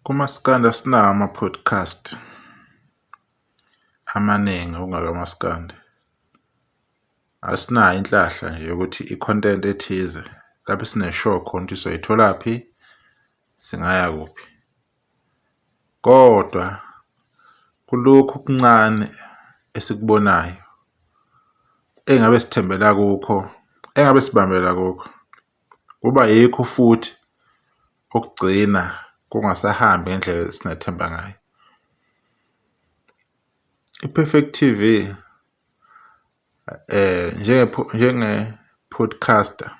KumaSkanda sinawo ama-podcast amaningi okungakamaskandi. Asinayo inhlahla nje yokuthi i-content ethize lapho sine-show khona ukuthi soyitholaphi, singaya kuphi. Kodwa kulokhu okuncane esikubonayo engabe sithembela kukho, engabe sibambela kukho, kuba yikho futhi okugcina kungasahambi ngendlela esinethemba ngayo. I-Perfect TV njenge-podcaster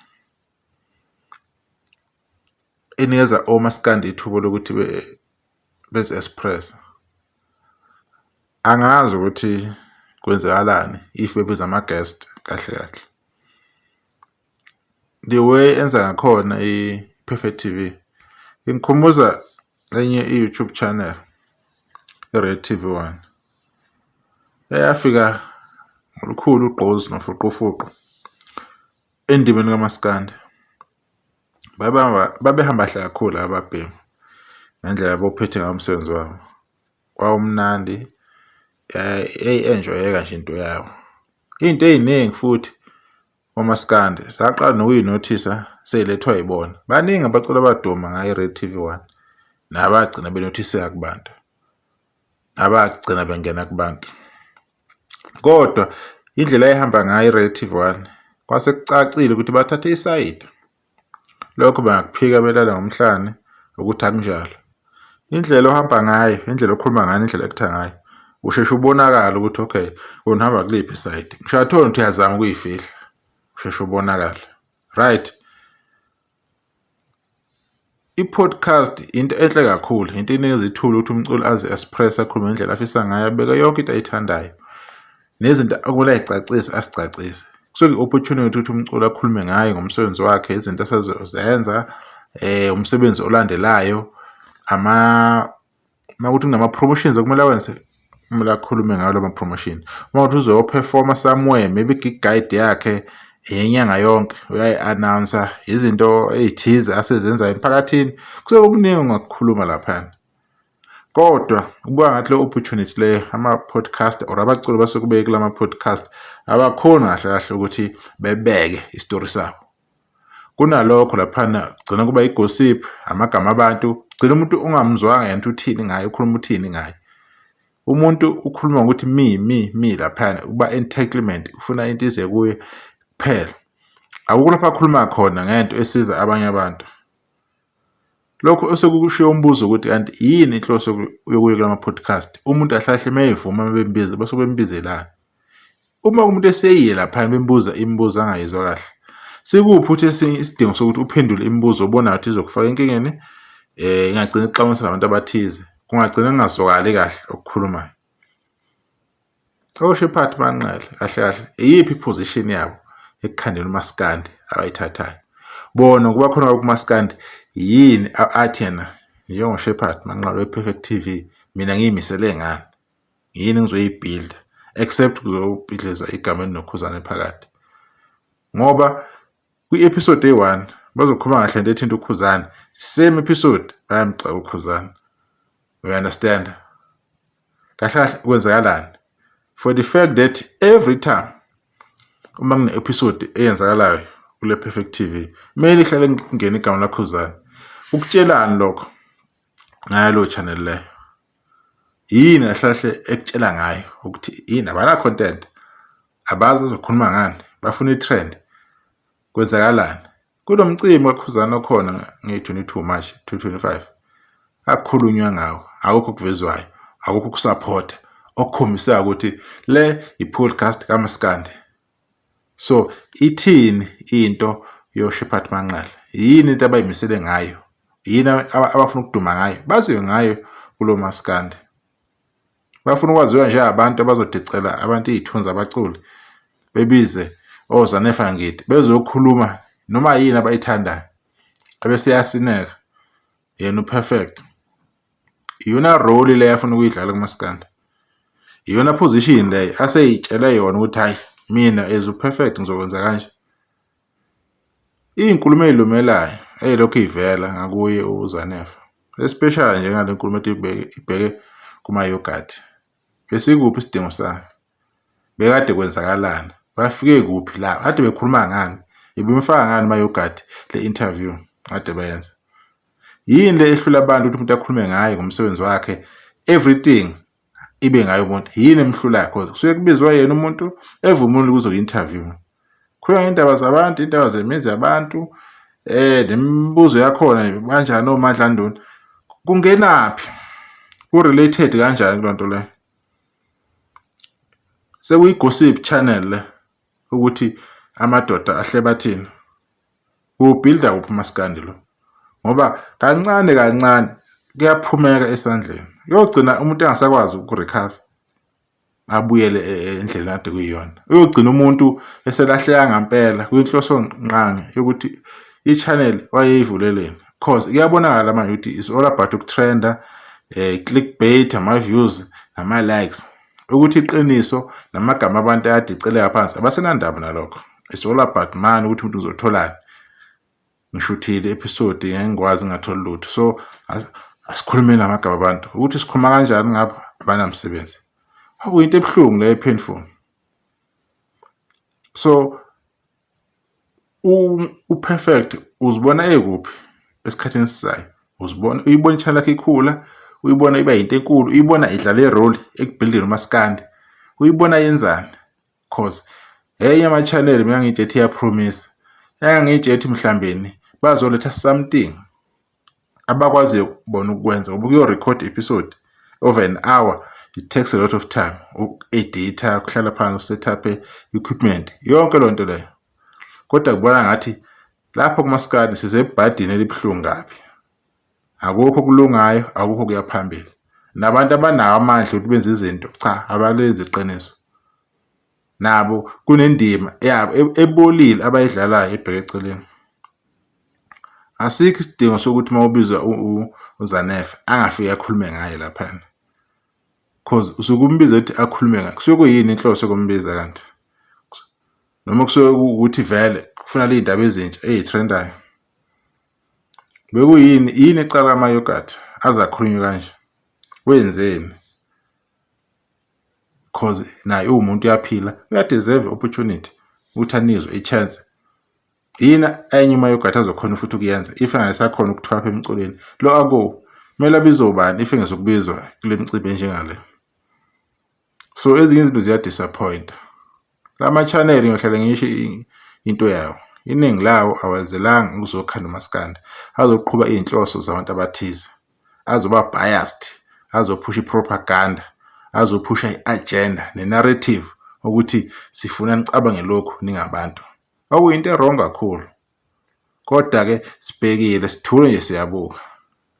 enikeza omaskandi ithuba lokuthi bezi-expressa. Angazi ukuthi kwenzakalani if bebiza ama-guest kahle kahle. The way enza ngakhona i-Perfect TV ingikhumbuza enye i-YouTube channel i-Red TV1 eyafika ngolukhulu ugqozi nofuqufuqu endimeni kamaskandi. Babehamba hle kakhulu ababhemu ngendlela abophethe ngayo umsebenzi wabo. Kwawumnandi, enjoyeka nje into yabo. Into eziningi futhi omaskandi saqala nokuyinothisa seyilethwa yibona. Baningi abaculi abaduma ngayo i-Red TV1 nabagcina benothiseka kubantu, nabagcina bengena kubantu. Kodwa indlela ehamba ngayo i-Red TV1 kwase kucacile ukuthi bathathe isayidi. Lokho bangakuphika belala ngomhlane ukuthi akunjalo. Indlela ohamba ngayo, indlela okhuluma ngayo, indlela ekutha ngayo, usheshe ubonakala ukuthi okay, unihamba kuliphi isayidi. Ngishathona ukuthi uyazama ukuyifihla, usheshe ubonakala. Right? I-podcast into enhle kakhulu, into enikeza ithuba ukuthi umculi azi-express, akhulume ngendlela afisa ngayo, abeke yonke into ayithandayo. Nezinto okumele ayicacise asicacise. Kusuke i-opportunity ukuthi umculi akhulume ngayo ngomsebenzi wakhe, izinto asezozenza, umsebenzi olandelayo, makuthi kunama-promotions okumele awenze, kumele akhulume ngayo lawo ma-promotion. Mawuthi uzoperforma somewhere, maybe gig guide yakhe yenyanga yonke uyayi-announcer, izinto ezithize asezenza emphakathini, kusuke kuningi ongakukhuluma laphana. Kodwa kubuka ngathi le opportunity le ama-podcast or abaculi basuke beke kula ma-podcast abakhona kahle kahle ukuthi bebeke isitori sabo. Kunalokho laphana gcina kuba i-gossip, amagama abantu, gcina umuntu ungamzwanga yena uthini ngayo, ukhuluma uthini ngayo. Umuntu ukhuluma ukuthi me laphana, uba entitlement, ufuna into ize kuye kuphela. Akukho lapha akhuluma khona ngento esiza abanye abantu. Lokho osokushiya umbuzo ukuthi kanti yini inhloso yokuya kula ma-podcast. Umuntu ahlahle mayevuma bembiza base bembizelana. Uma umuntu eseyiye lapha bembuza imibuzo angayizwa kahle, sikuphi uthi isidingo sokuthi uphendule imibuzo obona ukuthi izokufaka enkingeni, ingagcina ixabanisa nabantu abathize, kungagcina kungazwakali kahle okukhulumayo. OShephathi Manqele kahle kahle iyiphi iposition yabo ekukhandela umaskandi abayithathayo. Bona kuba khona kumaskandi yini athi yena njengoShephathi Manqele we-Perfect TV mina ngiyimisele ngani, yini ngizoyibuild except kuzobhidliza igama elinokhuzane phakathi. Ngoba kwi-episode e1 bazokhuluma ngahle into ethinta ukhuzane, same episode bayamgxa ukhuzane. You understand? Kahle kahle kwenzakalani? For the fact that every time uma kune episode eyenzakalayo kule Perfect TV kumele ihlale ngene igama lakhuzane. Ukutshelani lokho ngayo lo channel le? Yini kahle ekutshela ngayo ukuthi yini abana content, abazi bazokhuluma ngani, bafuna i-trend, kwenzakalani? Kunomcimbi wakhuzana okhona nge-22 March 2025 akukhulunywa ngawo, akukho kuvezwayo, akukho kusupport okukhombisa ukuthi le i-podcast kamaskandi. So ithini into yoShephathi Manqele? Yini into abayimisele ngayo? Yini abafuna ukuduma ngayo? Baziwe ngayo kulo maskandi. Bafuna ukwaziwa nje abantu abazodicela abantu izithunzi abaculi bebize oZanefa ngithi bezokhuluma noma yini abayithandayo. Abese yasineka yena uPerfect. Iyona role le yafuna ukuyidlala kumaskandi. Iyona position le aseyitshela yona ukuthi hayi mina as uPerfect ngizokwenza kanje. Izinkulumo ezilumelayo lokho ivela ngakuye uZanefa. especially njengale nkulumo ethi ibheke kuma-yogurt. Besikuphi isidingo sayo? Bekade kwenzakalani? Bafike kuphi la? Kade bekhuluma ngani? Ibimfaka ngani ama-yogurt le interview kade bayenza? Yini le ehlula abantu ukuthi umuntu akhulume ngayo ngomsebenzi wakhe, everything ibe ngayo umuntu? Yini emhlulayo? Because kusuke kubizwa yena umuntu evumile ukuzo-interview. Khuluma ngendaba zabantu, indaba zemizi yabantu, nemibuzo yakhona kanjani oMandla Ntoni. Kungenaphi? Ku-related kanjani kuloo nto leyo? Sekuyi-gossip channel le ukuthi amadoda ahle bathini. Ubhilda kuphi umaskandi lo? Ngoba kancane kancane kuyaphumeka esandleni. Uyogcina umuntu engasakwazi ukurecover abuyele endlela kade kuyiyona. Uyogcina umuntu eselahleka ngempela kuyinhloso nqangi yokuthi i-channel wayeyivuleleni. Cause kuyabonakala manje ukuthi it's all about ukutrenda, clickbait, ama-views, nama-likes. Ukuthi iqiniso namagama abantu ayadiceleka phansi abasenandaba nalokho. It's all about mani ukuthi umuntu uzotholani. Ngishuthile episode ngengikwazi ngingatholi lutho. So asikhulumeni amagama abantu ukuthi sikhuluma kanjani ngapha abanamsebenzi. Akuyinto ebuhlungu le painful. So uperfect uzibona ekuphi esikhathini esizayo? Uzibona uyibona i-channel yakhe ikhula, uyibona iba into enkulu, uyibona idlala i-role ekubuilding umaskandi, uyibona yenzani? Cause ama-channel mina ngithi ethi iyapromise, ngithi ethi mhlambeni bazoletha something abakwaziyo bona ukwenza. Ukuyo-record episode over an hour, it takes a lot of time. Uku-editha, ukuhlala phansi, uset-up equipment, yonke loo nto leyo. Kodwa kubona ngathi lapho kumaskandi sisebhadini elibuhlungu kabi. Akukho kulungayo, akukho kuya phambili. Nabantu abanawo amandla ukuthi benze izinto, cha, abalenzi iqiniso. Nabo kunendima yabo ebolile abayidlalayo ebheke eceleni. Asikho isidingo sokuthi mawubizwa uZanefa angafike akhulume ngaye lapha. Cause usukumbiza ukuthi akhulume ngayo. Kusuke kuyini inhloso yokumbiza kanti? Noma kusuke ukuthi vele kufuna le indaba ezintsha ezitrendayo. Bekuyini ecala ama-yogurt azakhulunywa kanje? Wenzeni? Cause naye umuntu uyaphila, uyadeserve opportunity ukuthi anizwe i-chance. Yini enye ama-yogurt azokhona futhi ukuyenza if angasakhona ukuthola apha emculweni? Lo ako kumele abizwe ubani if engezokubizwa kule micimbi enjengale? So ezinye izinto ziyadisappoint. Lama-channel ngiyohlala ngisho into yawo. Iningi lawo awazelanga ukuzokhanda umaskandi. Azoqhuba iy'nhloso zabantu abathize. Azoba biased, azophusha i-propaganda, azophusha i-agenda ne-narrative ukuthi sifuna nicabange lokhu ningabantu. Okuyinto e-wrong kakhulu. Kodwa-ke sibhekile, sithule nje siyabuka.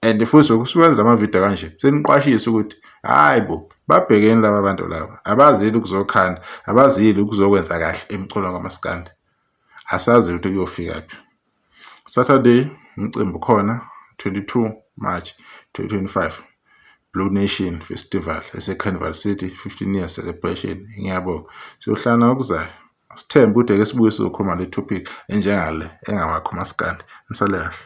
And futhi sokusebenza lama-video kanje seniqwashisa ukuthi hayi bo, babhekeni laba bantu laba. Abazile ukuzokhanda, abazile ukuzokwenza kahle emculweni kamaskandi. Asazi ukuthi uyofika phi. Saturday umcimbi khona 22 March 2025 Blue Nation Festival ese-Carnival City 15 years celebration. Ngiyabonga siyohlala okuzayo. Sithembe ukuthi ake sibuye sizokhuluma le topic enjengale engamakho umaskandi. Nisale kahle.